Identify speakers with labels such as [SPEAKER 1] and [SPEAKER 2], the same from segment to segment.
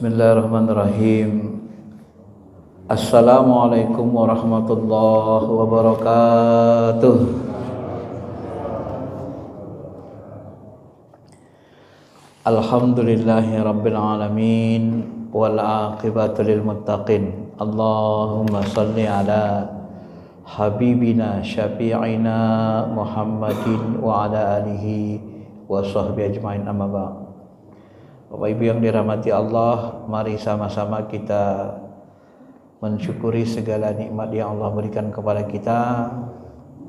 [SPEAKER 1] Bismillahirrahmanirrahim. Assalamualaikum warahmatullahi wabarakatuh. Alhamdulillahi rabbil alamin wal aqibatu lil muttaqin. Allahumma shalli ala habibina syafi'ina Muhammadin wa ala alihi wa sahbihi ajmain, amma ba'd. Bapak Ibu yang dirahmati Allah, mari sama-sama kita mensyukuri segala nikmat yang Allah berikan kepada kita.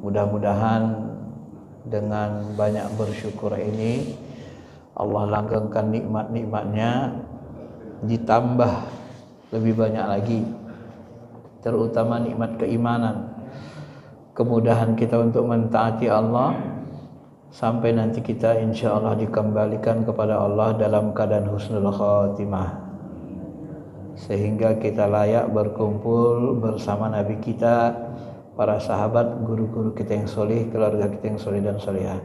[SPEAKER 1] Mudah-mudahan dengan banyak bersyukur ini Allah langgengkan nikmat-nikmatnya, ditambah lebih banyak lagi, terutama nikmat keimanan, kemudahan kita untuk mentaati Allah, sampai nanti kita insya Allah dikembalikan kepada Allah dalam keadaan husnul khatimah, sehingga kita layak berkumpul bersama Nabi kita, para sahabat, guru-guru kita yang soleh, keluarga kita yang soleh dan solehah.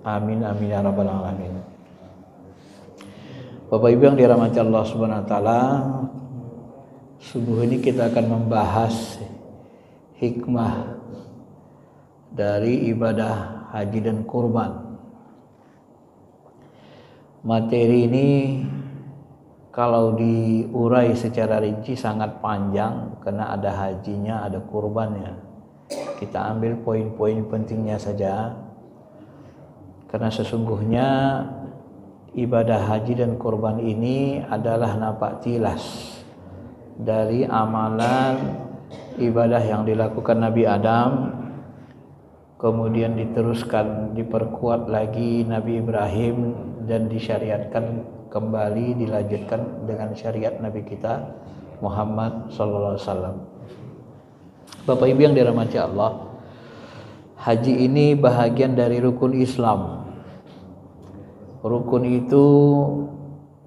[SPEAKER 1] Amin amin ya rabbal alamin. Bapak Ibu yang dirahmati Allah Subhanahu wa taala, subuh ini kita akan membahas hikmah dari ibadah haji dan kurban. Materi ini kalau diurai secara rinci sangat panjang, karena ada hajinya, ada kurbannya. Kita ambil poin-poin pentingnya saja, karena sesungguhnya ibadah haji dan kurban ini adalah napak tilas dari amalan ibadah yang dilakukan Nabi Adam, kemudian diteruskan, diperkuat lagi Nabi Ibrahim, dan disyariatkan kembali, dilanjutkan dengan syariat Nabi kita Muhammad sallallahu alaihi wasallam. Bapak Ibu yang dirahmati Allah, haji ini bahagian dari rukun Islam. Rukun itu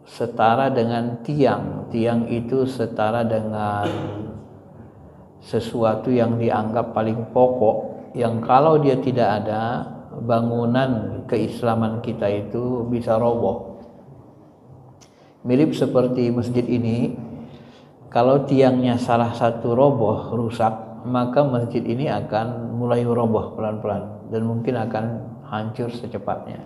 [SPEAKER 1] setara dengan tiang. Tiang itu setara dengan sesuatu yang dianggap paling pokok, yang kalau dia tidak ada, bangunan keislaman kita itu bisa roboh. Mirip seperti masjid ini, kalau tiangnya salah satu roboh, rusak, maka masjid ini akan mulai roboh pelan-pelan dan mungkin akan hancur secepatnya.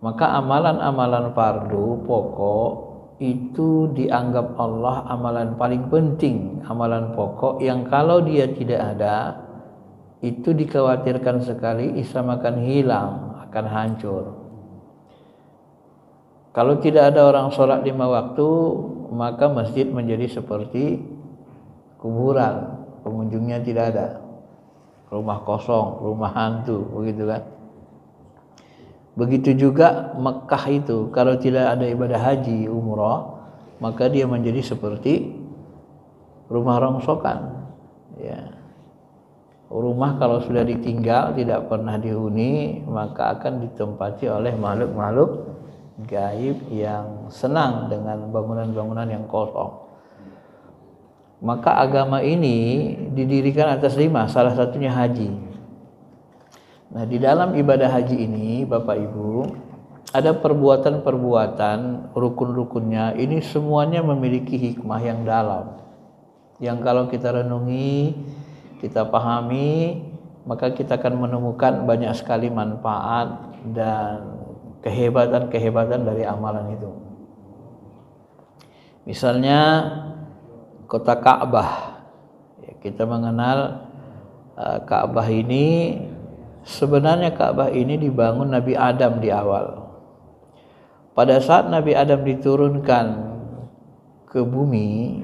[SPEAKER 1] Maka amalan-amalan fardu pokok itu dianggap Allah amalan paling penting, amalan pokok yang kalau dia tidak ada, itu dikhawatirkan sekali Islam akan hilang, akan hancur. Kalau tidak ada orang sholat 5 waktu, maka masjid menjadi seperti kuburan, pengunjungnya tidak ada, rumah kosong, rumah hantu, begitu kan. Begitu juga Mekah itu, kalau tidak ada ibadah haji, umrah, maka dia menjadi seperti rumah rongsokan, ya. Rumah kalau sudah ditinggal, tidak pernah dihuni, maka akan ditempati oleh makhluk-makhluk gaib yang senang dengan bangunan-bangunan yang kosong. Maka agama ini didirikan atas 5, salah satunya haji. Nah, di dalam ibadah haji ini, Bapak Ibu, ada perbuatan-perbuatan, rukun-rukunnya, ini semuanya memiliki hikmah yang dalam, yang kalau kita renungi, kita pahami, maka kita akan menemukan banyak sekali manfaat dan kehebatan-kehebatan dari amalan itu. Misalnya kota Ka'bah, ya, kita mengenal Ka'bah ini, sebenarnya Ka'bah ini dibangun Nabi Adam di awal. Pada saat Nabi Adam diturunkan ke bumi,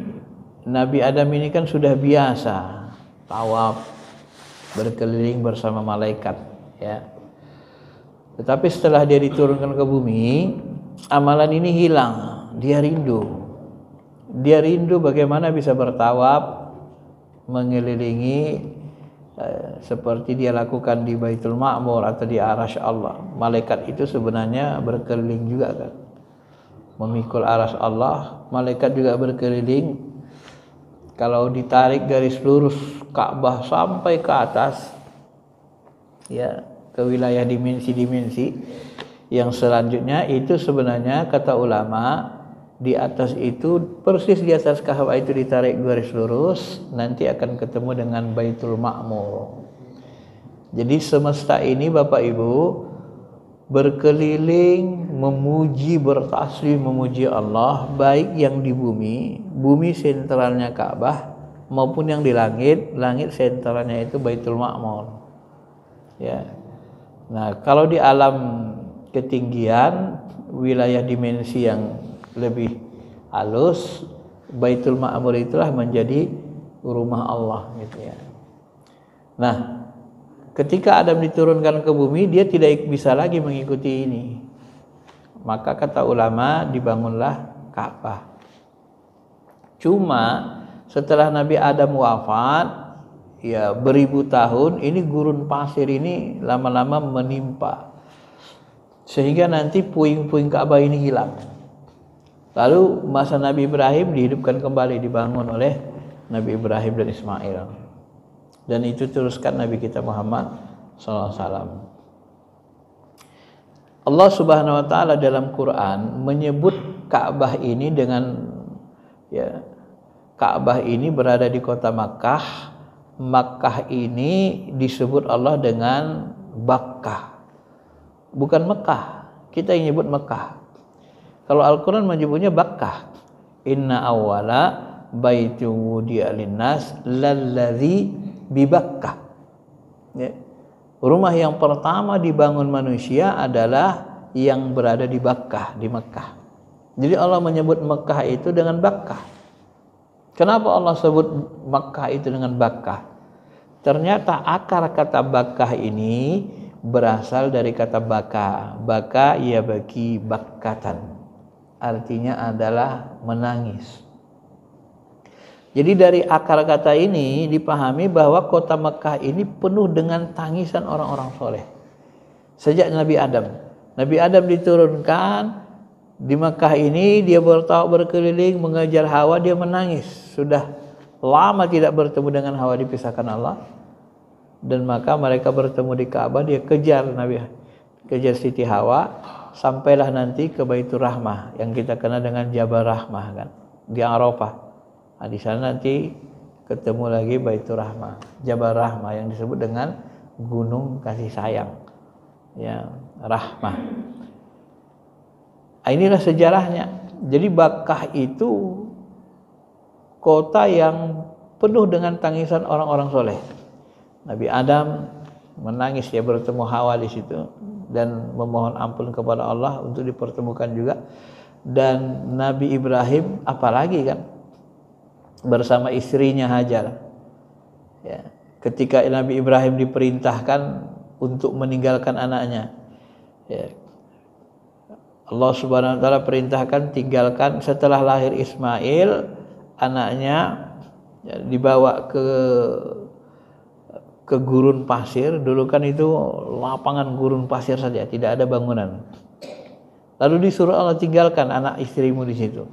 [SPEAKER 1] Nabi Adam ini kan sudah biasa tawaf, berkeliling bersama malaikat, ya. Tetapi setelah dia diturunkan ke bumi, amalan ini hilang. Dia rindu bagaimana bisa bertawaf, mengelilingi seperti dia lakukan di Baitul Ma'mur atau di Arasy Allah. Malaikat itu sebenarnya berkeliling juga kan, memikul Arasy Allah. Malaikat juga berkeliling. Kalau ditarik garis lurus Ka'bah sampai ke atas, ya, ke wilayah dimensi-dimensi yang selanjutnya, itu sebenarnya kata ulama Di atas itu, persis di atas Ka'bah itu ditarik garis lurus, nanti akan ketemu dengan Baitul Ma'mur. Jadi semesta ini Bapak Ibu berkeliling memuji, bertasbih memuji Allah, baik yang di bumi, bumi sentralnya Ka'bah, maupun yang di langit, langit sentralnya itu Baitul Ma'mur. Ya. Nah, kalau di alam ketinggian, wilayah dimensi yang lebih halus, Baitul Ma'mur itulah menjadi rumah Allah gitu ya. Nah, ketika Adam diturunkan ke bumi, dia tidak bisa lagi mengikuti ini. Maka kata ulama, dibangunlah Ka'bah. Cuma setelah Nabi Adam wafat, ya beribu tahun, ini gurun pasir ini lama-lama menimpa, sehingga nanti puing-puing Ka'bah ini hilang. Lalu masa Nabi Ibrahim dihidupkan kembali, dibangun oleh Nabi Ibrahim dan Ismail. Dan itu teruskan Nabi kita Muhammad SAW. Allah Subhanahu Wa Taala dalam Quran menyebut Ka'bah ini dengan, ya, Ka'bah ini berada di kota Makkah. Makkah ini disebut Allah dengan Bakkah, bukan Mekah. Kita yang nyebut Mekah. Kalau Al-Quran menyebutnya Bakkah. Inna awwala baitu wudi'a linnas lalladzi bi Bakkah. Ya. Rumah yang pertama dibangun manusia adalah yang berada di Bakkah, di Mekah. Jadi Allah menyebut Mekah itu dengan Bakkah. Kenapa Allah sebut Mekah itu dengan Bakkah? Ternyata akar kata Bakkah ini berasal dari kata baka. Baka ya baki bakkatan. Artinya adalah menangis. Jadi dari akar kata ini dipahami bahwa kota Mekah ini penuh dengan tangisan orang-orang soleh. Sejak Nabi Adam diturunkan di Mekah ini, dia berkeliling mengejar Hawa, dia menangis. Sudah lama tidak bertemu dengan Hawa, dipisahkan Allah. Dan maka mereka bertemu di Ka'bah, dia kejar Siti Hawa, sampailah nanti ke Baitur Rahmah yang kita kenal dengan Jabal Rahmah kan, di Arafah. Nah, di sana nanti ketemu lagi Baitur Rahmah, Jabal Rahmah yang disebut dengan Gunung Kasih Sayang. Ya, Rahmah. Inilah sejarahnya. Jadi Bakkah itu kota yang penuh dengan tangisan orang-orang soleh. Nabi Adam menangis, dia bertemu Hawa di situ dan memohon ampun kepada Allah untuk dipertemukan juga. Dan Nabi Ibrahim apalagi kan bersama istrinya Hajar. Ya, ketika Nabi Ibrahim diperintahkan untuk meninggalkan anaknya, ya, Allah Subhanahu Wa Taala perintahkan tinggalkan. Setelah lahir Ismail, anaknya, ya, dibawa ke gurun pasir. Dulu kan itu lapangan gurun pasir saja, tidak ada bangunan. Lalu disuruh Allah, tinggalkan anak istrimu di situ.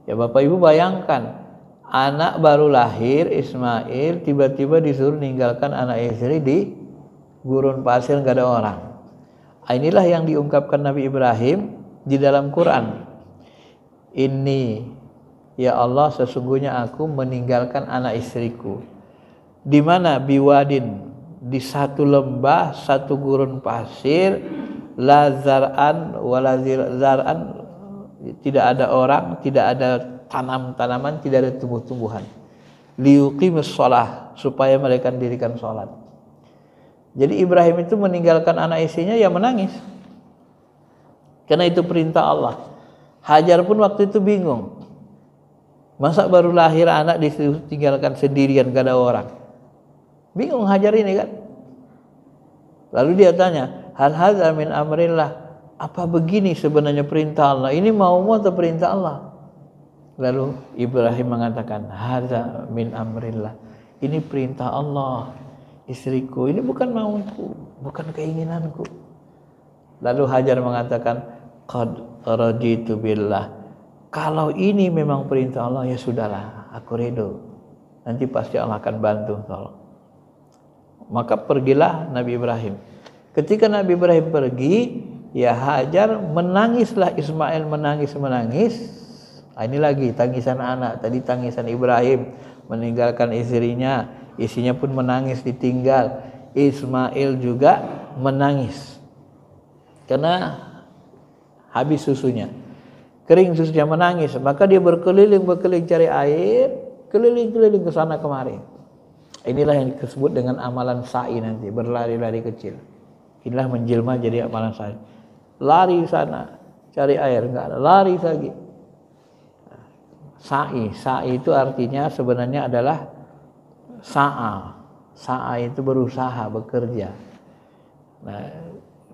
[SPEAKER 1] Ya Bapak Ibu bayangkan, anak baru lahir Ismail tiba-tiba disuruh meninggalkan anak istri di gurun pasir, nggak ada orang. Inilah yang diungkapkan Nabi Ibrahim di dalam Quran. Ini ya Allah, sesungguhnya aku meninggalkan anak istriku. Di mana? Biwadin, di satu lembah, satu gurun pasir, la zar'an wala zar'an, tidak ada orang, tidak ada tanaman, tidak ada tumbuh-tumbuhan. Liyuqimus shalah, supaya mereka mendirikan salat. Jadi Ibrahim itu meninggalkan anak istrinya, ya menangis. Karena itu perintah Allah. Hajar pun waktu itu bingung. Masa baru lahir anak ditinggalkan sendirian, gak ada orang. Bingung Hajar ini kan. Lalu dia tanya, hal hadza min amrillah, apa begini sebenarnya perintah Allah? Ini maumu atau perintah Allah? Lalu Ibrahim mengatakan, hadza min amrillah, ini perintah Allah. Istriku ini bukan mauku, bukan keinginanku. Lalu Hajar mengatakan, qad raditu billah, kalau ini memang perintah Allah, ya sudahlah, aku ridho. Nanti pasti Allah akan bantu, tolong. Maka pergilah Nabi Ibrahim. Ketika Nabi Ibrahim pergi, Ya Hajar, menangislah Ismail, menangis. Ini lagi tangisan anak, tadi tangisan Ibrahim meninggalkan istrinya pun menangis ditinggal. Ismail juga menangis karena habis susunya, kering susunya, menangis. Maka dia berkeliling cari air, keliling ke sana kemari. Inilah yang disebut dengan amalan sa'i nanti, berlari-lari kecil. Inilah menjelma jadi amalan sa'i. Lari sana, cari air, enggak ada, lari lagi. Sa'i itu artinya sebenarnya adalah sa'a. Sa'a itu berusaha, bekerja. Nah,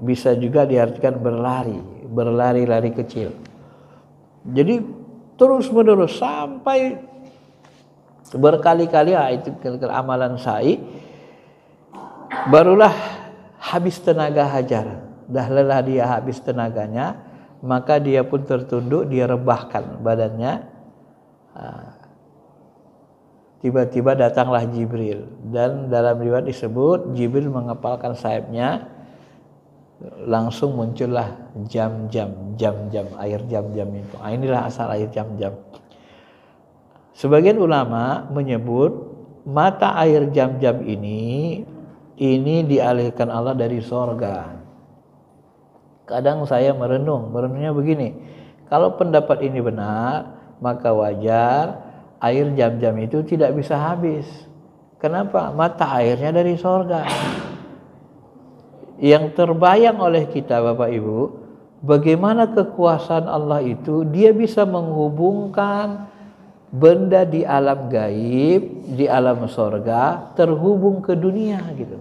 [SPEAKER 1] bisa juga diartikan berlari kecil. Jadi terus menerus sampai berkali-kali, itu amalan sa'i. Barulah habis tenaga Hajar. Dah lelah dia, habis tenaganya, maka dia pun tertunduk, dia rebahkan badannya. Tiba-tiba datanglah Jibril, dan dalam riwayat disebut Jibril mengepalkan sayapnya, langsung muncullah jam-jam air jam-jam itu. Inilah asal air jam-jam. Sebagian ulama menyebut mata air jam-jam ini dialirkan Allah dari sorga. Kadang saya merenungnya begini, kalau pendapat ini benar, maka wajar air jam-jam itu tidak bisa habis. Kenapa? Mata airnya dari sorga. Yang terbayang oleh kita Bapak Ibu, bagaimana kekuasaan Allah itu, dia bisa menghubungkan benda di alam gaib, di alam sorga, terhubung ke dunia gitu.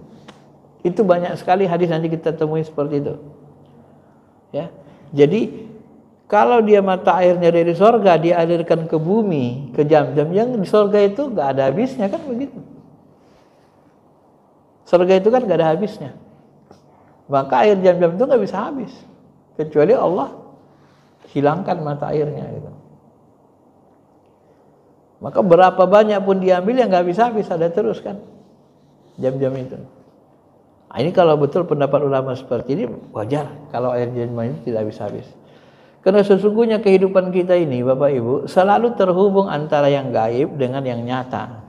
[SPEAKER 1] Itu banyak sekali hadis nanti kita temui seperti itu. Ya, jadi kalau dia mata airnya dari sorga dialirkan ke bumi, ke jam-jam yang di sorga itu nggak ada habisnya, kan begitu. Sorga itu kan nggak ada habisnya. Maka air jam-jam itu nggak bisa habis, kecuali Allah hilangkan mata airnya gitu. Maka berapa banyak pun diambil yang nggak bisa habis, ada terus kan jam-jam itu. Nah, ini kalau betul pendapat ulama seperti ini, wajar kalau air jam-jam itu tidak bisa habis. Karena sesungguhnya kehidupan kita ini Bapak Ibu selalu terhubung antara yang gaib dengan yang nyata.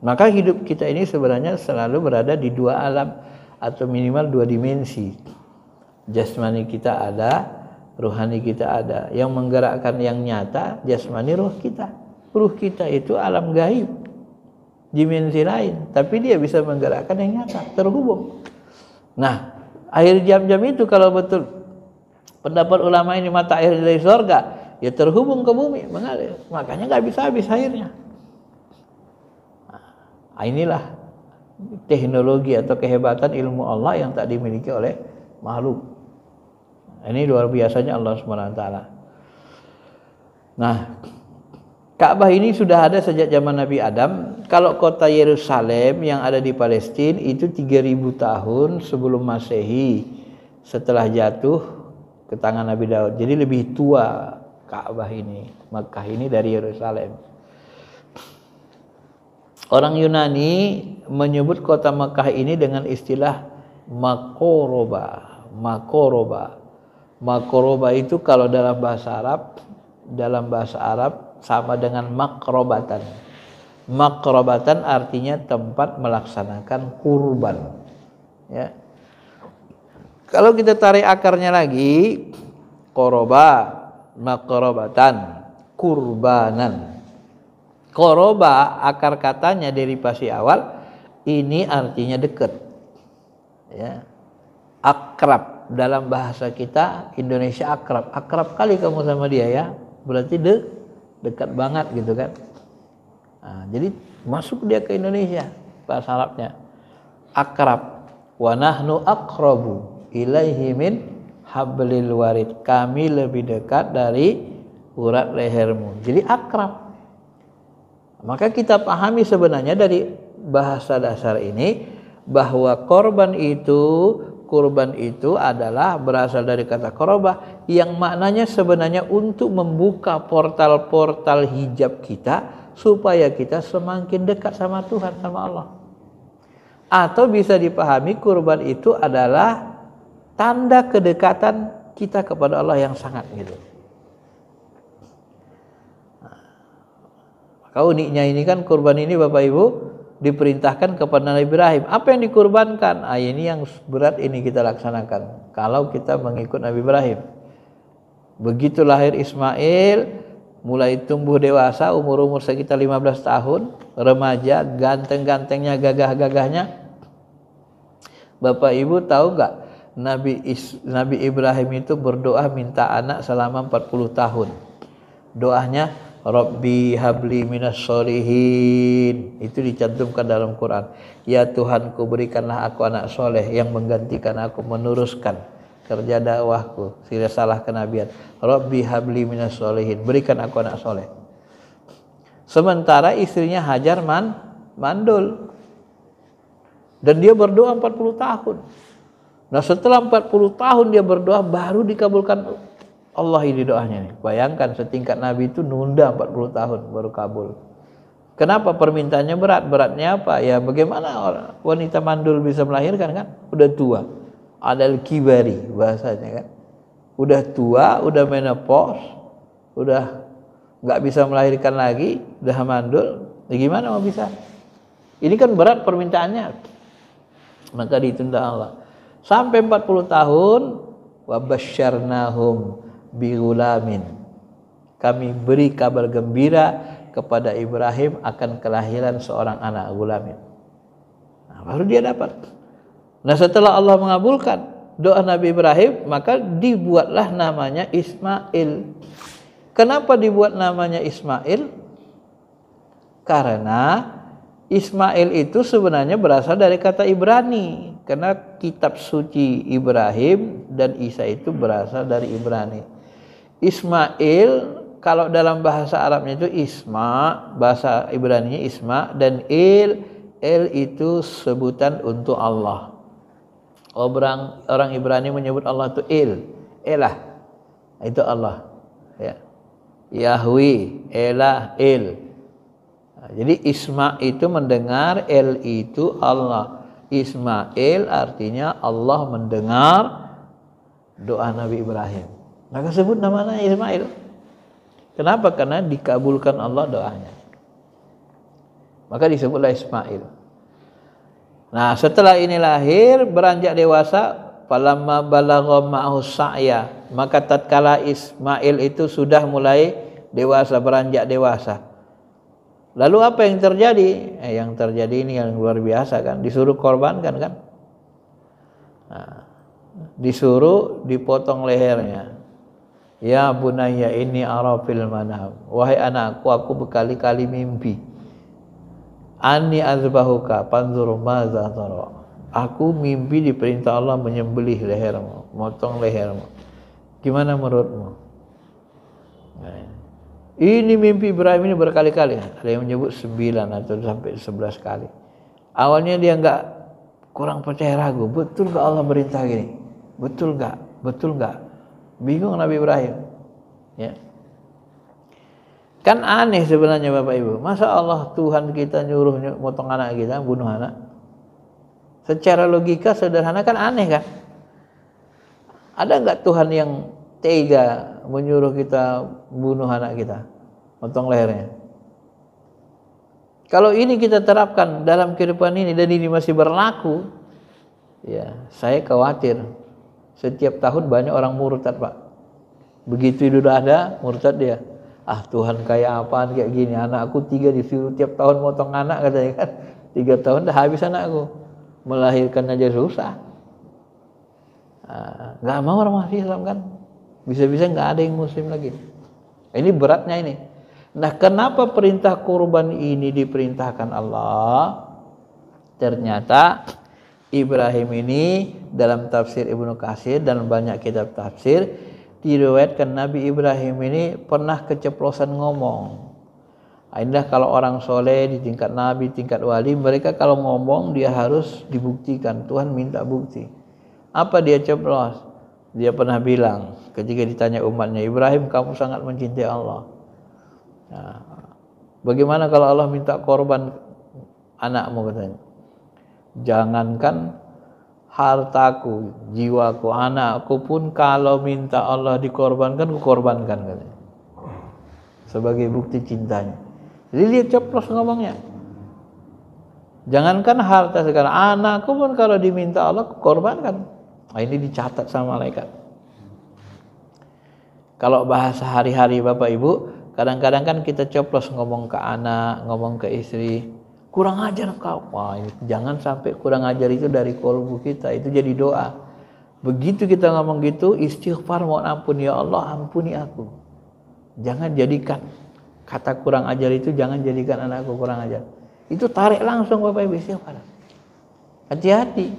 [SPEAKER 1] Maka hidup kita ini sebenarnya selalu berada di dua alam atau minimal dua dimensi. Jasmani kita ada, ruhani kita ada. Yang menggerakkan yang nyata jasmani ruh kita. Ruh kita itu alam gaib, dimensi lain, tapi dia bisa menggerakkan yang nyata, terhubung. Nah, air jam-jam itu kalau betul pendapat ulama ini mata air dari surga, ya terhubung ke bumi, mengalir. Makanya nggak bisa habis airnya. Nah, inilah teknologi atau kehebatan ilmu Allah yang tak dimiliki oleh makhluk. Ini luar biasanya Allah SWT. Nah, Ka'bah ini sudah ada sejak zaman Nabi Adam. Kalau kota Yerusalem yang ada di Palestina itu 3000 tahun sebelum Masehi, setelah jatuh ke tangan Nabi Daud. Jadi lebih tua Ka'bah ini, Makkah ini dari Yerusalem. Orang Yunani menyebut kota Makkah ini dengan istilah Makoroba. Makoroba itu kalau dalam bahasa Arab sama dengan makrobatan. Makrobatan artinya tempat melaksanakan kurban. Ya. Kalau kita tarik akarnya lagi, koroba, makrobatan, kurbanan. Koroba akar katanya dari pasti awal ini artinya dekat. Ya. Akrab dalam bahasa kita Indonesia akrab. Akrab kali kamu sama dia ya. Berarti dekat banget gitu kan. Nah, jadi masuk dia ke Indonesia bahasa Arabnya akrab. Wa nahnu aqrabu ilaihi min hablil warid. Kami lebih dekat dari urat lehermu. Jadi akrab. Maka kita pahami sebenarnya dari bahasa dasar ini bahwa kurban itu adalah berasal dari kata korobah yang maknanya sebenarnya untuk membuka portal-portal hijab kita supaya kita semakin dekat sama Tuhan, sama Allah. Atau bisa dipahami kurban itu adalah tanda kedekatan kita kepada Allah yang sangat gitu. Maka uniknya ini kan kurban ini Bapak Ibu diperintahkan kepada Nabi Ibrahim. Apa yang dikurbankan? Ini yang berat ini kita laksanakan kalau kita mengikut Nabi Ibrahim. Begitu lahir Ismail, mulai tumbuh dewasa, umur sekitar 15 tahun, remaja, ganteng-gantengnya, gagah-gagahnya. Bapak Ibu tahu nggak? Nabi Ibrahim itu berdoa minta anak selama 40 tahun. Doanya Rabbi habli minas sholihin. Itu dicantumkan dalam Quran. Ya Tuhanku, berikanlah aku anak soleh yang menggantikan aku, meneruskan kerja dakwahku, risalah kenabian. Rabbi habli minas sholihin. Berikan aku anak soleh. Sementara istrinya Hajar mandul. Dan dia berdoa 40 tahun. Nah setelah 40 tahun dia berdoa, baru dikabulkan Allah ini doanya nih. Bayangkan setingkat Nabi itu nunda 40 tahun baru kabul. Kenapa permintaannya berat? Beratnya apa? Ya bagaimana wanita mandul bisa melahirkan kan? Udah tua. Adal kibari bahasanya kan. Udah tua, udah menopause, udah nggak bisa melahirkan lagi, udah mandul. Ya gimana mau bisa? Ini kan berat permintaannya. Maka ditunda Allah. Sampai 40 tahun wa basyarnahum bighulamin. Kami beri kabar gembira kepada Ibrahim akan kelahiran seorang anak gulamin. Nah, baru dia dapat. Nah, setelah Allah mengabulkan doa Nabi Ibrahim, maka dibuatlah namanya Ismail. Kenapa dibuat namanya Ismail? Karena Ismail itu sebenarnya berasal dari kata Ibrani. Karena kitab suci Ibrahim dan Isa itu berasal dari Ibrani. Ismail kalau dalam bahasa Arabnya itu Isma, bahasa Ibraninya Isma, dan Il itu sebutan untuk Allah. Orang Ibrani menyebut Allah itu Elah. Itu Allah. Ya. Yahwi, Elah, Il. Nah, jadi Isma itu mendengar, El itu Allah. Ismail artinya Allah mendengar doa Nabi Ibrahim. Maka sebut namanya Ismail. Kenapa? Karena dikabulkan Allah doanya. Maka disebutlah Ismail. Nah, setelah ini lahir, beranjak dewasa, falamma balagha ma'ahu sa'ya, maka tatkala Ismail itu sudah mulai dewasa, beranjak dewasa. Lalu apa yang terjadi? Yang terjadi ini yang luar biasa kan, disuruh korbankan kan. Nah, disuruh dipotong lehernya. Ya bunayya inni ara fil manam. Wahai anakku, aku berkali-kali mimpi. Anni azbahuka fanzur madza tara. Aku mimpi diperintah Allah menyembelih lehermu, motong lehermu. Gimana menurutmu? Nah, ini mimpi Ibrahim ini berkali-kali. Ada yang menyebut 9 atau sampai 11 kali. Awalnya dia enggak, kurang percaya, ragu. Betul enggak Allah merintah gini? Betul enggak? Betul enggak? Bingung Nabi Ibrahim. Ya. Kan aneh sebenarnya Bapak Ibu. Masa Allah Tuhan kita nyuruh motong anak kita, bunuh anak? Secara logika sederhana kan aneh kan? Ada enggak Tuhan yang tega menyuruh kita bunuh anak kita, potong lehernya? Kalau ini kita terapkan dalam kehidupan ini dan ini masih berlaku, ya saya khawatir setiap tahun banyak orang murtad Pak. Begitu sudah ada murtad dia. Ah Tuhan kayak apaan kayak gini, anakku 3 disuruh tiap tahun potong anak katanya kan. 3 tahun dah habis anakku, melahirkan aja susah. Nggak mau orang masih Islam kan. Bisa-bisa nggak ada yang muslim lagi. Ini beratnya ini. Nah, kenapa perintah kurban ini diperintahkan Allah? Ternyata Ibrahim ini dalam tafsir Ibnu Katsir dan banyak kitab tafsir diriwayatkan Nabi Ibrahim ini pernah keceplosan ngomong. Indah kalau orang soleh di tingkat Nabi, tingkat wali, mereka kalau ngomong dia harus dibuktikan. Tuhan minta bukti. Apa dia ceplos? Dia pernah bilang ketika ditanya umatnya, Ibrahim kamu sangat mencintai Allah. Nah, bagaimana kalau Allah minta korban anakmu katanya? Jangankan hartaku, jiwaku, anakku pun kalau minta Allah dikorbankan, kukorbankan katanya. Sebagai bukti cintanya. Jadi dia ceplos ngomongnya. Jangankan harta sekarang, anakku pun kalau diminta Allah kukorbankan. Nah, ini dicatat sama malaikat. Kalau bahasa hari-hari Bapak Ibu, kadang-kadang kan kita ceplos ngomong ke anak, ngomong ke istri, kurang ajar kau. Wah, ini jangan sampai kurang ajar itu dari kolbu kita, itu jadi doa. Begitu kita ngomong gitu, istighfar mohon ampun, ya Allah ampuni aku. Jangan jadikan kata kurang ajar itu, jangan jadikan anakku kurang ajar. Itu tarik langsung Bapak Ibu istighfar. Hati-hati.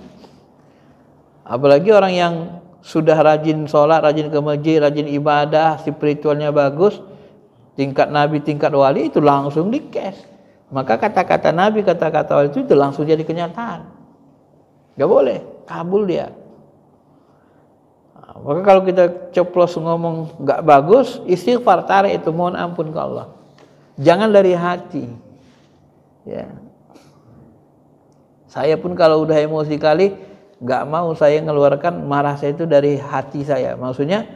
[SPEAKER 1] Apalagi orang yang sudah rajin sholat, rajin ke masjid, rajin ibadah, spiritualnya bagus, tingkat nabi, tingkat wali itu langsung dikes. Maka kata-kata nabi, kata-kata wali itu langsung jadi kenyataan. Gak boleh, kabul dia. Nah, maka kalau kita ceplos ngomong gak bagus, istighfar, tarik itu, mohon ampun ke Allah. Jangan dari hati. Ya. Saya pun kalau udah emosi kali, gak mau saya ngeluarkan marah saya itu dari hati saya. Maksudnya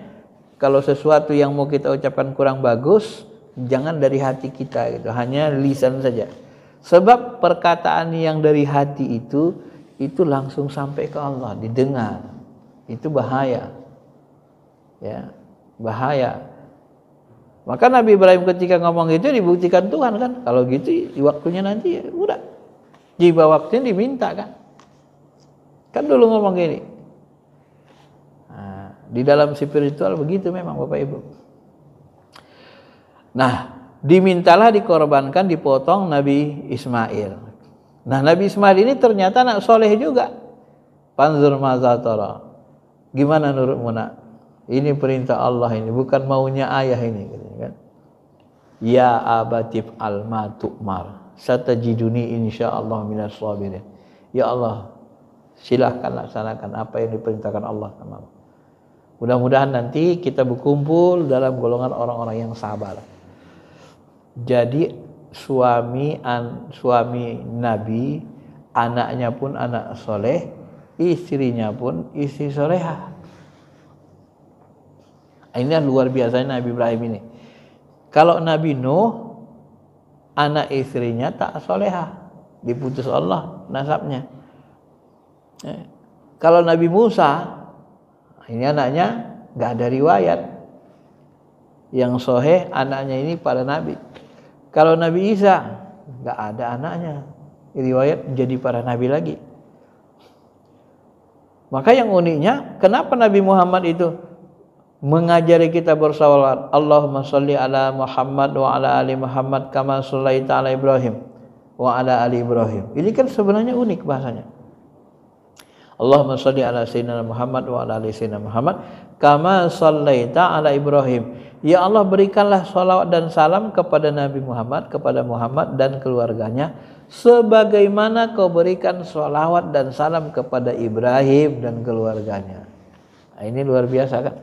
[SPEAKER 1] kalau sesuatu yang mau kita ucapkan kurang bagus, jangan dari hati kita gitu, hanya lisan saja. Sebab perkataan yang dari hati itu langsung sampai ke Allah, didengar. Itu bahaya. Ya, bahaya. Maka Nabi Ibrahim ketika ngomong itu dibuktikan Tuhan kan. Kalau gitu waktunya nanti ya udah. Tiba waktunya diminta kan. Kan dulu ngomong gini. Nah, di dalam spiritual begitu memang Bapak Ibu. Nah, dimintalah dikorbankan, dipotong Nabi Ismail. Nah, Nabi Ismail ini ternyata anak soleh juga. Panzur mazatara. Gimana menurutmu nak? Ini perintah Allah ini, bukan maunya ayah ini, kan? Ya abatif alma tu'mar, satajiduni insyaallah minas sabirin. Ya Allah, silahkan laksanakan apa yang diperintahkan Allah. Mudah-mudahan nanti kita berkumpul dalam golongan orang-orang yang sabar. Jadi suami Nabi, anaknya pun anak soleh, istrinya pun istri solehah. Ini luar biasanya Nabi Ibrahim ini. Kalau Nabi Nuh, anak istrinya tak solehah, diputus Allah nasabnya. Kalau Nabi Musa, ini anaknya nggak ada riwayat. Yang soheh anaknya ini para nabi. Kalau Nabi Isa, nggak ada anaknya, riwayat jadi para nabi lagi. Maka yang uniknya, kenapa Nabi Muhammad itu mengajari kita bersalawat, Allahumma sholli ala Muhammad wa ala ali Muhammad kama shallaita ala Ibrahim wa ala ali Ibrahim. Ini kan sebenarnya unik bahasanya. Allahumma sholli ala sayyidina Muhammad wa ala ali sayyidina Muhammad kama shallaita ala Ibrahim. Ya Allah, berikanlah salawat dan salam kepada Nabi Muhammad, kepada Muhammad dan keluarganya sebagaimana kau berikan salawat dan salam kepada Ibrahim dan keluarganya. Nah, ini luar biasa kan?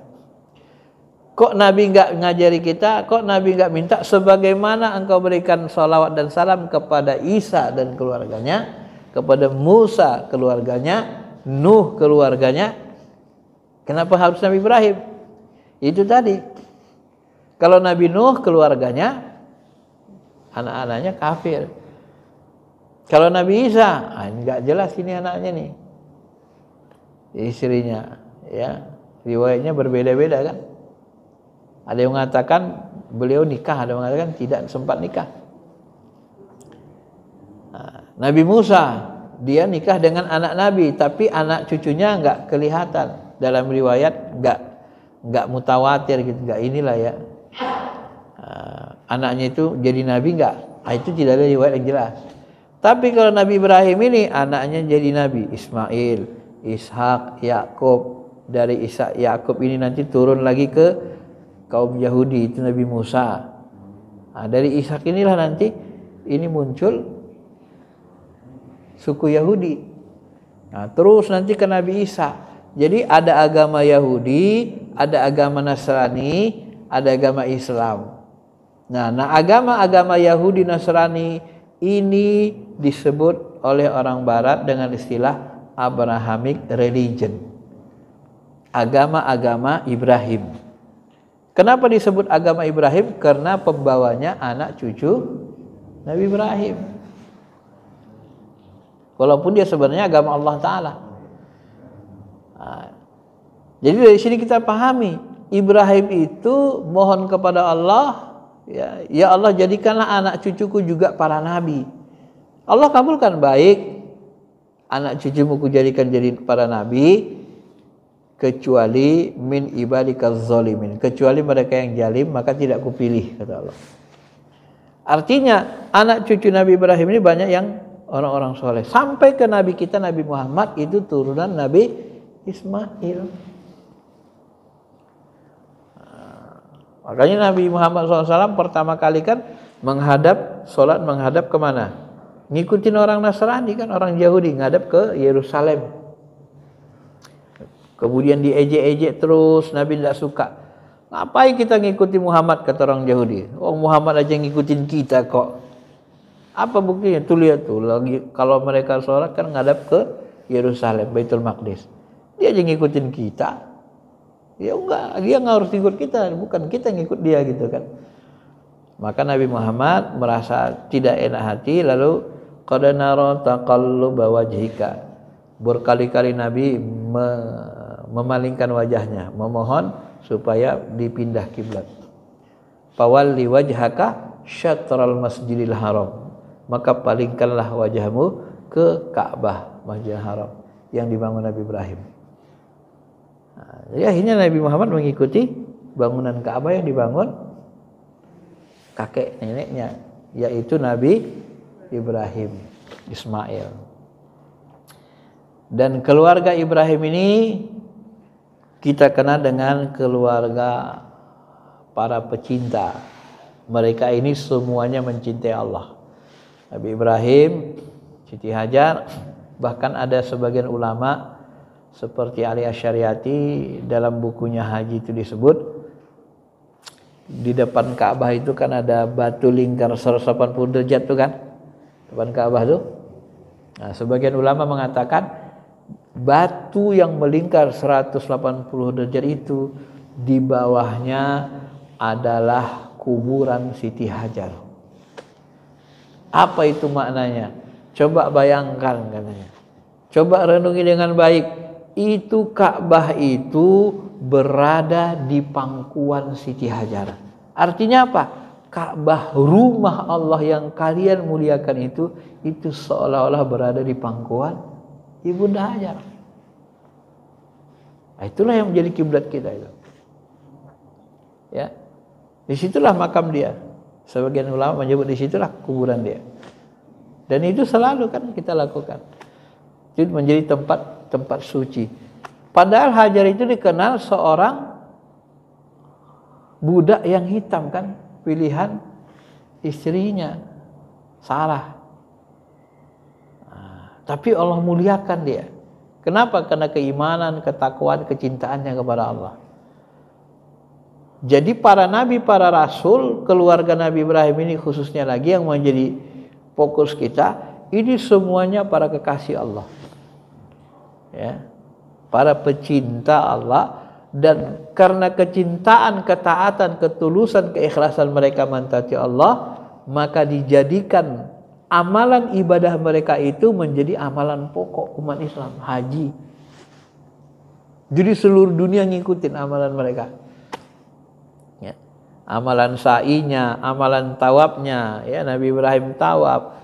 [SPEAKER 1] Kok Nabi enggak ngajari kita, kok Nabi enggak minta sebagaimana engkau berikan salawat dan salam kepada Isa dan keluarganya, kepada Musa keluarganya, Nuh keluarganya. Kenapa harus Nabi Ibrahim? Itu tadi. Kalau Nabi Nuh keluarganya, anak-anaknya kafir. Kalau Nabi Isa, enggak jelas ini anaknya nih. Istrinya, ya. Riwayatnya berbeda-beda kan? Ada yang mengatakan beliau nikah, ada yang mengatakan tidak sempat nikah. Nah, Nabi Musa, dia nikah dengan anak Nabi, tapi anak cucunya enggak kelihatan. Dalam riwayat enggak mutawatir gitu, enggak inilah ya. Anaknya itu jadi Nabi enggak? Itu tidak ada riwayat yang jelas. Tapi kalau Nabi Ibrahim ini anaknya jadi Nabi, Ismail, Ishak, Yakub. Dari Ishak, Yakub ini nanti turun lagi ke kaum Yahudi, itu Nabi Musa. Nah, dari Ishak inilah nanti ini muncul suku Yahudi. Nah, terus nanti ke Nabi Isa. Jadi ada agama Yahudi, ada agama Nasrani, ada agama Islam. Nah, agama-agama Yahudi Nasrani ini disebut oleh orang barat dengan istilah Abrahamic religion. Agama-agama Ibrahim. Kenapa disebut agama Ibrahim? Karena pembawanya anak cucu Nabi Ibrahim. Walaupun dia sebenarnya agama Allah Ta'ala. Jadi dari sini kita pahami, Ibrahim itu mohon kepada Allah, ya Allah jadikanlah anak cucuku juga para nabi. Allah kabulkan, baik, anak cucumu kujadikan jadi para nabi, kecuali min ibadikaz zalimin, kecuali mereka yang zalim maka tidak kupilih, kata Allah. Artinya anak cucu Nabi Ibrahim ini banyak yang orang-orang soleh. Sampai ke Nabi kita Nabi Muhammad itu turunan Nabi Ismail. Makanya Nabi Muhammad SAW pertama kali kan sholat menghadap kemana? Ngikutin orang Nasrani kan, orang Yahudi, ngadap ke Yerusalem. Kemudian diejek-ejek terus, Nabi tidak suka. Ngapain kita ngikuti Muhammad, kata orang Yahudi? Oh, Muhammad aja ngikutin kita kok. Apa buktinya? Tuh lihat tuh, lagi kalau mereka sholat kan ngadap ke Yerusalem, Baitul Maqdis. Dia aja ngikutin kita. Ya enggak, dia nggak harus ikut kita, bukan kita ngikut dia gitu kan. Maka Nabi Muhammad merasa tidak enak hati, lalu qad nara taqalluba wajhika. Berkali-kali Nabi memalingkan wajahnya, memohon supaya dipindah kiblat. Fawalli wajhaka syatral masjidil haram. Maka palingkanlah wajahmu ke Ka'bah, Masjidil Haram yang dibangun Nabi Ibrahim. Jadi akhirnya Nabi Muhammad mengikuti bangunan Ka'bah yang dibangun kakek neneknya, yaitu Nabi Ibrahim, Ismail. Dan keluarga Ibrahim ini kita kenal dengan keluarga para pecinta. Mereka ini semuanya mencintai Allah. Nabi Ibrahim, Siti Hajar, bahkan ada sebagian ulama seperti Ali Asy'ariyati dalam bukunya Haji itu disebut, di depan Ka'bah itu kan ada batu lingkar 180 derajat tuh kan, depan Ka'bah tuh. Nah, sebagian ulama mengatakan batu yang melingkar 180 derajat itu di bawahnya adalah kuburan Siti Hajar. Apa itu maknanya? Coba bayangkan katanya. Coba renungi dengan baik. Itu Ka'bah itu berada di pangkuan Siti Hajar. Artinya apa? Ka'bah, rumah Allah yang kalian muliakan itu seolah-olah berada di pangkuan Ibunda Hajar. Nah, itulah yang menjadi kiblat kita itu. Ya. Disitulah makam dia. Sebagian ulama menyebut disitulah kuburan dia. Dan itu selalu kan kita lakukan. Itu menjadi tempat suci. Padahal Hajar itu dikenal seorang budak yang hitam kan, pilihan istrinya Sarah. Tapi Allah muliakan dia. Kenapa? Karena keimanan, ketakwaan, kecintaannya kepada Allah. Jadi para nabi, para rasul, keluarga Nabi Ibrahim ini khususnya lagi yang menjadi fokus kita, ini semuanya para kekasih Allah. Ya. Para pecinta Allah, dan karena kecintaan, ketaatan, ketulusan, keikhlasan mereka mentaati Allah, maka dijadikan amalan ibadah mereka itu menjadi amalan pokok umat Islam, haji. Jadi seluruh dunia ngikutin amalan mereka. Ya. Amalan sa'inya, amalan tawafnya, ya, Nabi Ibrahim tawaf,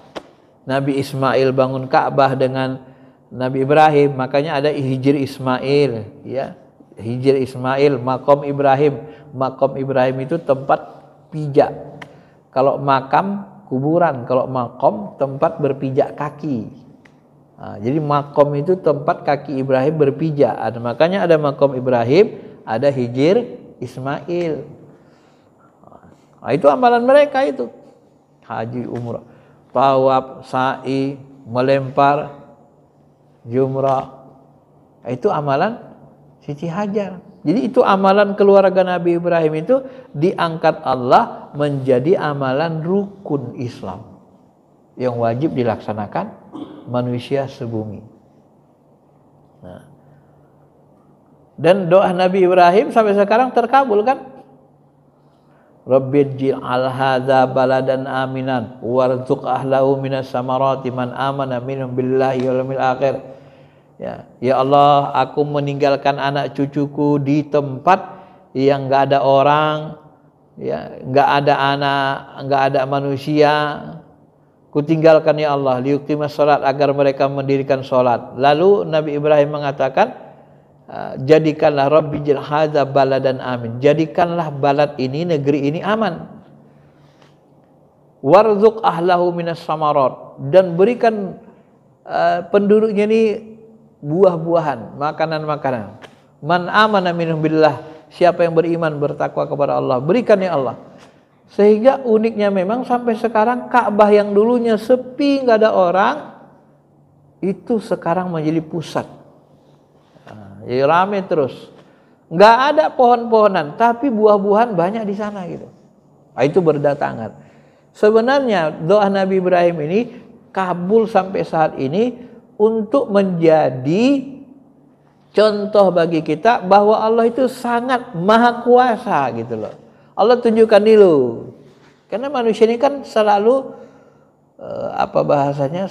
[SPEAKER 1] Nabi Ismail bangun Ka'bah dengan Nabi Ibrahim, makanya ada Hijr Ismail, ya. Hijr Ismail, makom Ibrahim. Makom Ibrahim itu tempat pijak. Kalau makam kuburan, kalau makom tempat berpijak kaki. Nah, jadi makom itu tempat kaki Ibrahim berpijak. Makanya ada makom Ibrahim, ada Hijr Ismail. Nah, itu amalan mereka itu. Haji, umrah, tawaf, sa'i, melempar jumrah. Itu amalan Siti Hajar. Jadi itu amalan keluarga Nabi Ibrahim itu diangkat Allah menjadi amalan rukun Islam yang wajib dilaksanakan manusia sebumi. Nah. Dan doa Nabi Ibrahim sampai sekarang terkabul kan? Rabbij'al hadza baladan aminan warzuq ahlahu minas samarati man amana minhum billahi wal yawmil akhir. Ya Allah, aku meninggalkan anak cucuku di tempat yang enggak ada orang, ya, enggak ada anak, enggak ada manusia. Kutinggalkan ya Allah liyuqimas salat, agar mereka mendirikan salat. Lalu Nabi Ibrahim mengatakan, jadikanlah Rabbij'al hadza baladan amin. Jadikanlah balad ini, negeri ini aman. Warzuq ahlahu minas samarat, dan berikan penduduknya ini buah-buahan, makanan-makanan. Man amana minhum billah, siapa yang beriman bertakwa kepada Allah, berikan ya Allah. Sehingga uniknya memang sampai sekarang Ka'bah yang dulunya sepi, nggak ada orang, itu sekarang menjadi pusat. Jadi rame terus. Nggak ada pohon-pohonan, tapi buah-buahan banyak di sana gitu. Itu berdatangan. Sebenarnya doa Nabi Ibrahim ini kabul sampai saat ini untuk menjadi contoh bagi kita bahwa Allah itu sangat maha kuasa gitu loh. Allah tunjukkan dulu. Karena manusia ini kan selalu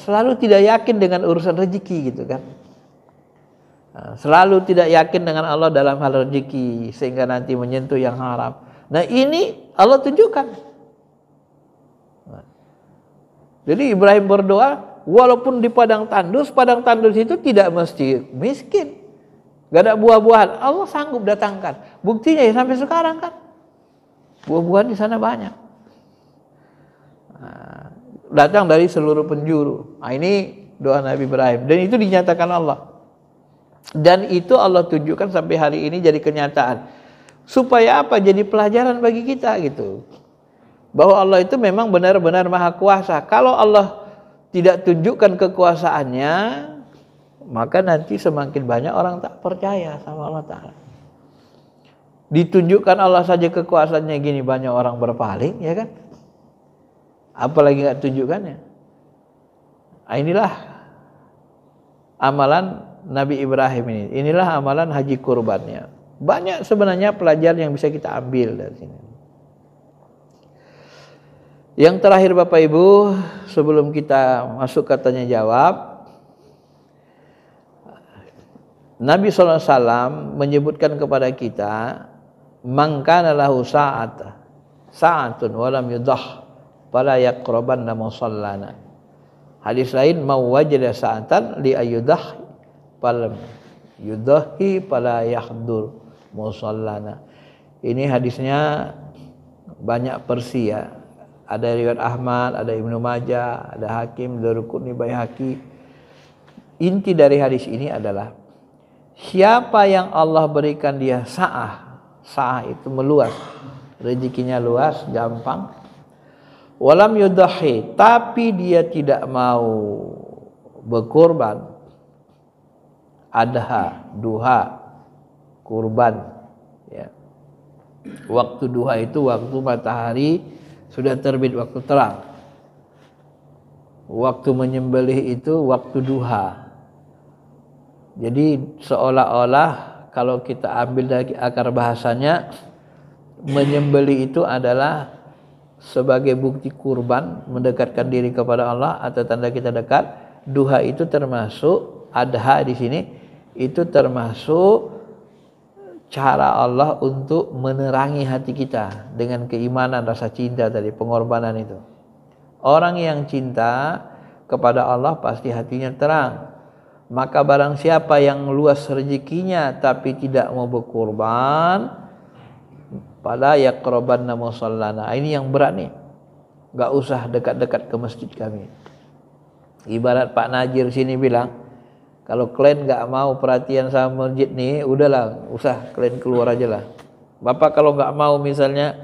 [SPEAKER 1] selalu tidak yakin dengan urusan rezeki gitu kan. Selalu tidak yakin dengan Allah dalam hal rezeki sehingga nanti menyentuh yang haram. Nah, ini Allah tunjukkan. Jadi Ibrahim berdoa walaupun di padang tandus itu tidak mesti miskin. Gak ada buah-buahan, Allah sanggup datangkan. Buktinya ya sampai sekarang kan. Buah-buahan di sana banyak. Datang dari seluruh penjuru. Ini doa Nabi Ibrahim. Dan itu dinyatakan Allah. Dan itu Allah tunjukkan sampai hari ini jadi kenyataan. Supaya apa? Jadi pelajaran bagi kita gitu. Bahwa Allah itu memang benar-benar maha kuasa. Kalau Allah tidak tunjukkan kekuasaannya, maka nanti semakin banyak orang tak percaya sama Allah Ta'ala. Ditunjukkan Allah saja kekuasaannya gini, banyak orang berpaling, ya kan? Apalagi nggak tunjukkannya. Inilah amalan Nabi Ibrahim ini. Inilah amalan haji kurbannya. Banyak sebenarnya pelajaran yang bisa kita ambil dari sini. Yang terakhir Bapak Ibu, sebelum kita masuk ke tanya jawab, Nabi SAW menyebutkan kepada kita, man kana lahu sa'atun wa lam yudah fala yaqrabanna musallana. Hadis lain, mau wajada sa'atan li ayyudah falam yudahi fala yahdur musallana. Ini hadisnya banyak versi ya. Ada riwayat Ahmad, ada Ibnu Majah, ada Hakim, Daruqutni, Baihaqi. Inti dari hadis ini adalah siapa yang Allah berikan dia sa'ah itu meluas, rezekinya luas, gampang. Walam yudahi, tapi dia tidak mau berkurban, adha, duha, kurban. Ya. Waktu duha itu waktu matahari sudah terbit, waktu terang. Waktu menyembelih itu waktu duha. Jadi seolah-olah kalau kita ambil dari akar bahasanya, menyembelih itu adalah sebagai bukti kurban, mendekatkan diri kepada Allah atau tanda kita dekat. Duha itu termasuk, adha di sini itu termasuk cara Allah untuk menerangi hati kita dengan keimanan, rasa cinta tadi, pengorbanan itu. Orang yang cinta kepada Allah pasti hatinya terang. Maka barang siapa yang luas rezekinya tapi tidak mau berkurban, pada yaqrabanna musallana. Ini yang berat nih. Enggak usah dekat-dekat ke masjid kami. Ibarat Pak Najir sini bilang, kalau kalian enggak mau perhatian sama masjid nih, udahlah, usah kalian keluar aja lah. Bapak kalau enggak mau, misalnya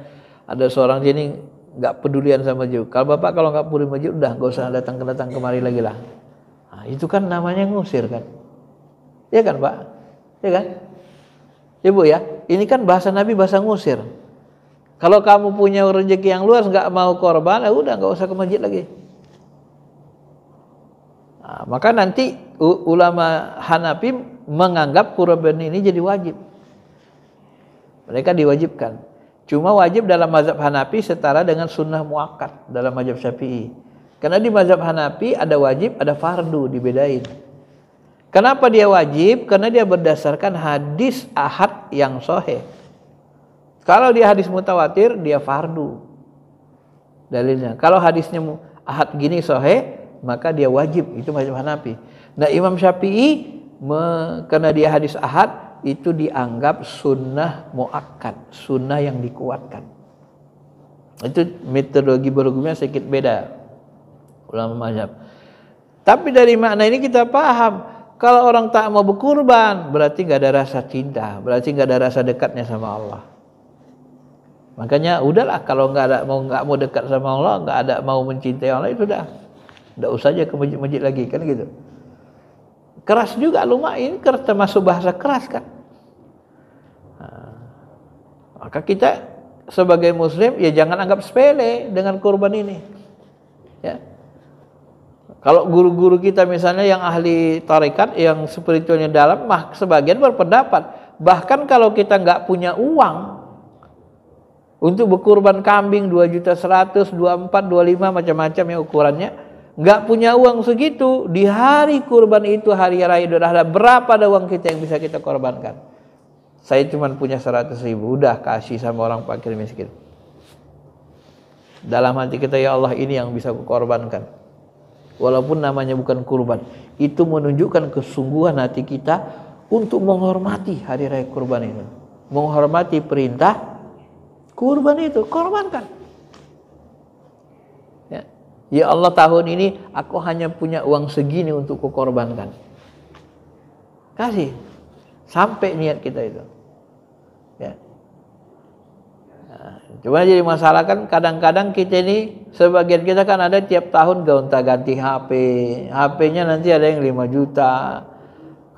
[SPEAKER 1] ada seorang sini enggak pedulian sama masjid. Kalau Bapak kalau enggak peduli masjid, udah enggak usah datang kemari lagi lah. Nah, itu kan namanya ngusir kan. Ya kan Pak? Ya kan? Ya Bu ya, ini kan bahasa Nabi, bahasa ngusir. Kalau kamu punya rezeki yang luas, nggak mau korban, udah nggak usah ke masjid lagi. Maka nanti ulama Hanafi menganggap kurban ini jadi wajib. Mereka diwajibkan. Cuma wajib dalam mazhab Hanafi setara dengan sunnah muakkad dalam mazhab Syafi'i. Karena di mazhab Hanafi ada wajib, ada fardu, dibedain. Kenapa dia wajib? Karena dia berdasarkan hadis ahad yang sahih. Kalau dia hadis mutawatir, dia fardu dalilnya. Kalau hadisnya ahad gini sahih, maka dia wajib. Itu mazhab Hanafi. Nah, Imam Syafi'i karena dia hadis ahad, itu dianggap sunnah muakkad, sunnah yang dikuatkan. Itu metodologi berhukumnya sedikit beda ulama mazhab. Tapi dari makna ini kita paham, kalau orang tak mau berkurban berarti nggak ada rasa cinta, berarti nggak ada rasa dekatnya sama Allah. Makanya udahlah, kalau nggak mau dekat sama Allah, nggak ada mau mencintai Allah, itu udah usah aja ke masjid-masjid lagi, kan gitu. Keras juga lumayan, termasuk bahasa keras kan. Maka kita sebagai muslim ya jangan anggap sepele dengan kurban ini. Ya. Kalau guru-guru kita misalnya yang ahli tarekat, yang spiritualnya dalam, sebagian berpendapat bahkan kalau kita nggak punya uang untuk berkurban kambing 2.100.000, 24, 25 macam-macam ya ukurannya, nggak punya uang segitu, di hari kurban itu, hari raya Idul Adha, berapa ada uang kita yang bisa kita korbankan? Saya cuma punya 100.000, udah kasih sama orang fakir miskin. Dalam hati kita, ya Allah, ini yang bisa aku korbankan. Walaupun namanya bukan kurban, itu menunjukkan kesungguhan hati kita untuk menghormati hari raya kurban itu, menghormati perintah kurban itu, korbankan. Ya Allah, tahun ini aku hanya punya uang segini untuk kukorbankan. Kasih. Sampai niat kita itu. Ya. Nah, cuma jadi masalah kan kadang-kadang kita ini, sebagian kita kan ada tiap tahun gonta-ganti HP. HP-nya nanti ada yang 5 juta.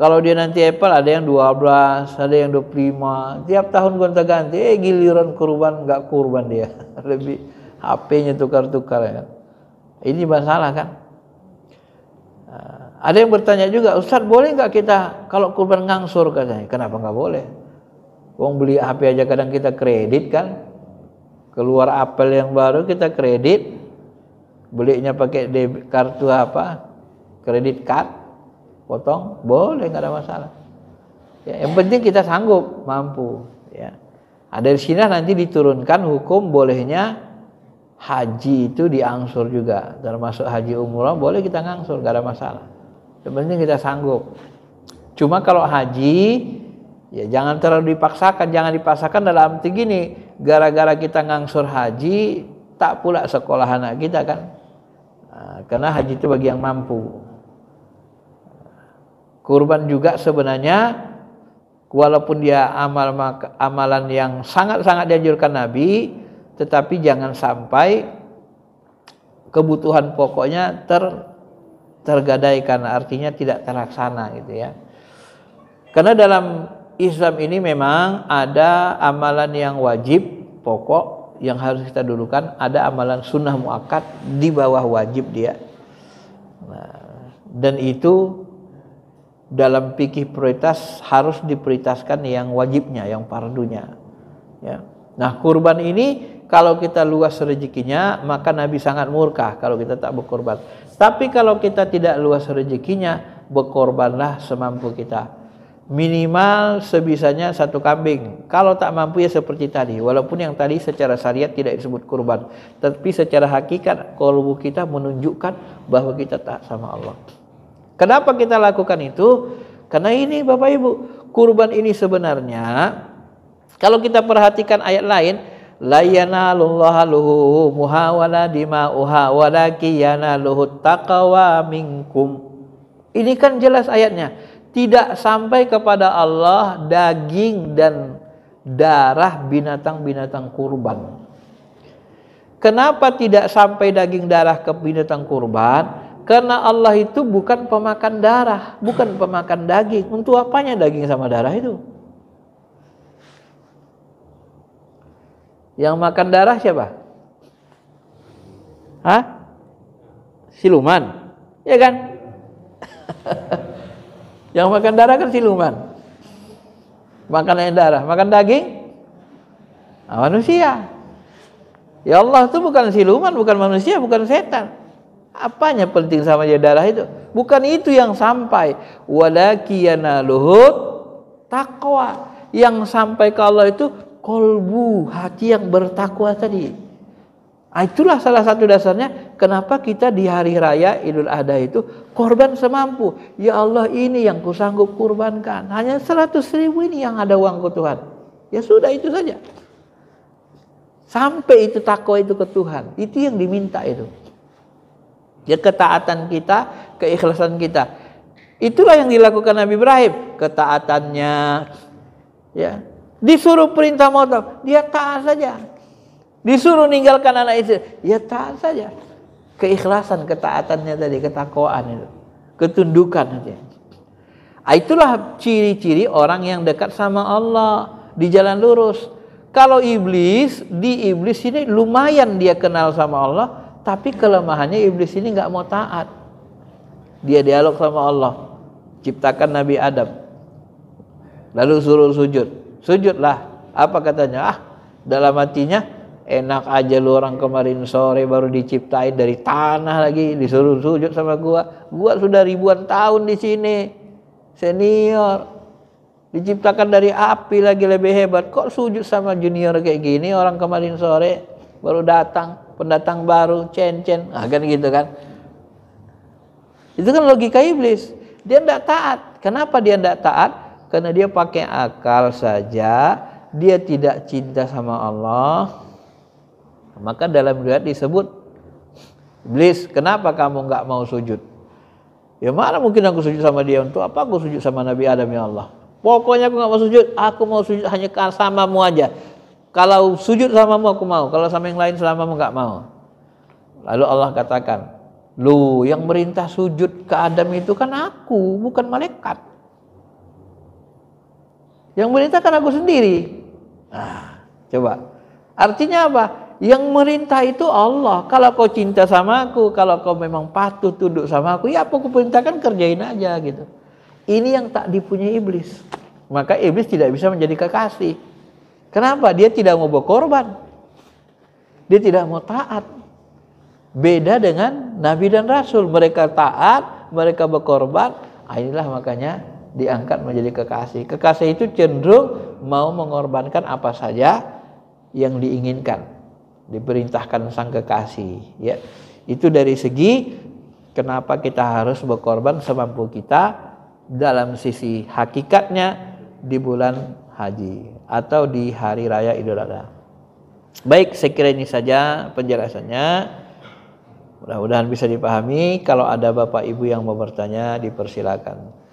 [SPEAKER 1] Kalau dia nanti Apple ada yang 12, ada yang 25. Tiap tahun gonta-ganti, giliran kurban enggak kurban dia. Lebih HP-nya tukar-tukar ya. Ini masalah kan. Ada yang bertanya juga, Ustaz, boleh nggak kita kalau kurban ngangsur katanya? Kenapa nggak boleh? Wong beli HP aja kadang kita kredit kan. Keluar Apple yang baru kita kredit. Belinya pakai kartu apa? Kredit card. Potong, boleh, nggak ada masalah. Ya, yang penting kita sanggup, mampu. Ya. Ada di sini nanti diturunkan hukum bolehnya haji itu diangsur juga. Termasuk haji umrah boleh kita ngangsur, nggak ada masalah. Yang penting kita sanggup. Cuma kalau haji, ya jangan terlalu dipaksakan. Jangan dipaksakan dalam arti gini, gara-gara kita ngangsur haji, tak pula sekolah anak kita kan. Nah, karena haji itu bagi yang mampu. Kurban juga sebenarnya, walaupun dia amalan yang sangat-sangat dianjurkan Nabi, tetapi jangan sampai kebutuhan pokoknya tergadaikan, artinya tidak terlaksana gitu ya. Karena dalam Islam ini memang ada amalan yang wajib pokok yang harus kita dulukan, ada amalan sunnah muakkad di bawah wajib dia. Nah, dan itu dalam fikih prioritas harus diprioritaskan yang wajibnya, yang fardunya. Ya. Nah, kurban ini kalau kita luas rezekinya, maka Nabi sangat murka kalau kita tak berkorban. Tapi kalau kita tidak luas rezekinya, berkorbanlah semampu kita. Minimal sebisanya 1 kambing. Kalau tak mampu ya seperti tadi. Walaupun yang tadi secara syariat tidak disebut kurban, tapi secara hakikat kalbu kita menunjukkan bahwa kita taat sama Allah. Kenapa kita lakukan itu? Karena ini Bapak Ibu, kurban ini sebenarnya kalau kita perhatikan ayat lain, la yanalullahu luhumuha wala dima'uha walakin yanaluhut taqwa minkum. Ini kan jelas ayatnya. Tidak sampai kepada Allah daging dan darah binatang-binatang kurban. Kenapa tidak sampai daging darah ke binatang kurban? Karena Allah itu bukan pemakan darah, bukan pemakan daging. Untuk apanya daging sama darah itu? Yang makan darah siapa? Hah? Siluman, ya kan? Yang makan darah kan siluman. Makan darah, makan daging manusia. Ya Allah itu bukan siluman, bukan manusia, bukan setan. Apanya penting sama dia darah itu? Bukan itu yang sampai. Walaki yanaluhut taqwa. Yang sampai ke Allah itu kolbu, hati yang bertakwa tadi. Itulah salah satu dasarnya kenapa kita di hari raya Idul Adha itu korban semampu. Ya Allah, ini yang kusanggup kurbankan. Hanya 100.000 ini yang ada uangku Tuhan. Ya sudah, itu saja. Sampai itu takwa itu ke Tuhan. Itu yang diminta itu. Ya, ketaatan kita, keikhlasan kita. Itulah yang dilakukan Nabi Ibrahim. Ketaatannya, ya, disuruh perintah motor, dia taat saja. Disuruh ninggalkan anak istri, ya taat saja. Keikhlasan, ketaatannya tadi, ketakwaan itu, ketundukan aja. Itulah ciri-ciri orang yang dekat sama Allah di jalan lurus. Kalau iblis, di iblis ini lumayan dia kenal sama Allah, tapi kelemahannya iblis ini nggak mau taat. Dia dialog sama Allah, ciptakan Nabi Adam, lalu suruh sujud, sujudlah. Apa katanya? Dalam hatinya, enak aja lu orang kemarin sore baru diciptain dari tanah lagi disuruh sujud sama gua sudah ribuan tahun di sini, senior, diciptakan dari api lagi lebih hebat, kok sujud sama junior kayak gini, orang kemarin sore baru datang, pendatang baru, cen-cen, kan gitu kan. Itu kan logika iblis. Dia tidak taat. Kenapa dia tidak taat? Karena dia pakai akal saja, dia tidak cinta sama Allah. Maka dalam riwayat disebut, iblis, kenapa kamu nggak mau sujud? Ya mana mungkin aku sujud sama dia, untuk apa aku sujud sama Nabi Adam, ya Allah? Pokoknya aku nggak mau sujud, aku mau sujud hanya samamu aja. Kalau sujud samamu aku mau, kalau sama yang lain selamamu nggak mau. Lalu Allah katakan, lu yang merintah sujud ke Adam itu kan aku, bukan malaikat. Yang merintah kan aku sendiri. Nah, coba. Artinya apa? Yang merintah itu Allah. Kalau kau cinta sama aku, kalau kau memang patuh tunduk sama aku, ya apa aku perintahkan, kerjain aja gitu. Ini yang tak dipunyai iblis. Maka iblis tidak bisa menjadi kekasih. Kenapa? Dia tidak mau berkorban. Dia tidak mau taat. Beda dengan Nabi dan Rasul. Mereka taat, mereka berkorban. Inilah makanya diangkat menjadi kekasih. Kekasih itu cenderung mau mengorbankan apa saja yang diinginkan, diperintahkan sang kekasih. Ya, itu dari segi kenapa kita harus berkorban semampu kita dalam sisi hakikatnya di bulan haji atau di hari raya Idul Adha. Baik, saya kira ini saja penjelasannya. Mudah-mudahan bisa dipahami. Kalau ada Bapak Ibu yang mau bertanya, dipersilakan.